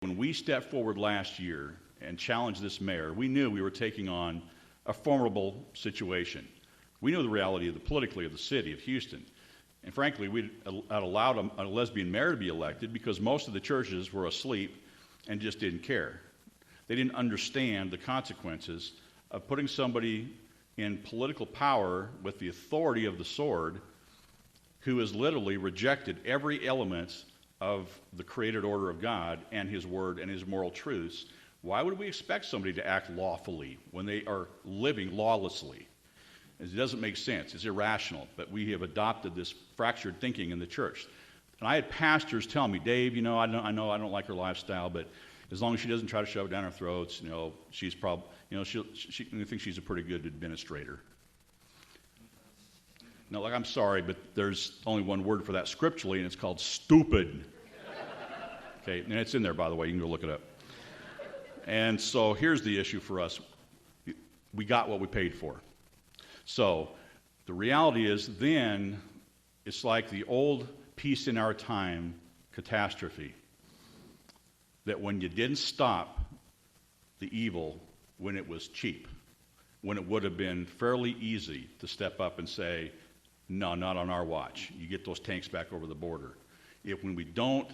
When we stepped forward last year and challenged this mayor, we knew we were taking on a formidable situation. We knew the reality of politically of the city of Houston. And frankly, we had allowed a lesbian mayor to be elected because most of the churches were asleep and just didn't care. They didn't understand the consequences of putting somebody in political power with the authority of the sword who has literally rejected every element of the created order of God and his word and his moral truths. Why would we expect somebody to act lawfully when they are living lawlessly? It doesn't make sense. It's irrational. But we have adopted this fractured thinking in the church. And I had pastors tell me, Dave, I don't like her lifestyle, but as long as she doesn't try to shove it down our throats, she's probably, I think she's a pretty good administrator. Now, I'm sorry, but there's only one word for that scripturally, and it's called stupid. Okay, and it's in there, by the way. You can go look it up. And so here's the issue for us. We got what we paid for. So the reality is then it's like the old peace in our time catastrophe, that when you didn't stop the evil when it was cheap, when it would have been fairly easy to step up and say, no, not on our watch. You get those tanks back over the border. When we don't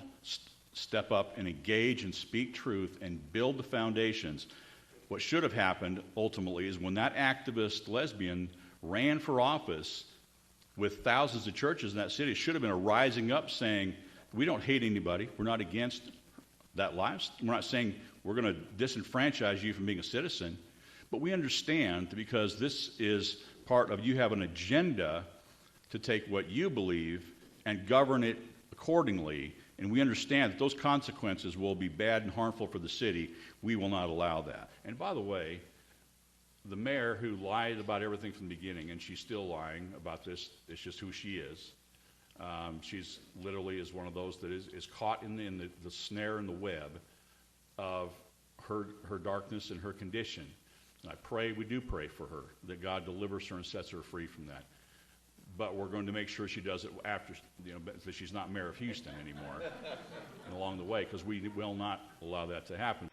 step up and engage and speak truth and build the foundations, what should have happened ultimately is when that activist lesbian ran for office with thousands of churches in that city, it should have been a rising up saying, we don't hate anybody. We're not against that life. We're not saying we're going to disenfranchise you from being a citizen. But we understand that because this is part of you have an agenda to take what you believe and govern it accordingly, and we understand that those consequences will be bad and harmful for the city. We will not allow that. And by the way, the mayor who lied about everything from the beginning, and she's still lying about this, it's just who she is. She's literally is one of those that is caught in the snare and the web of her darkness and her condition. And we do pray for her, that God delivers her and sets her free from that. But we're going to make sure she does it after, that she's not mayor of Houston anymore and along the way, because we will not allow that to happen.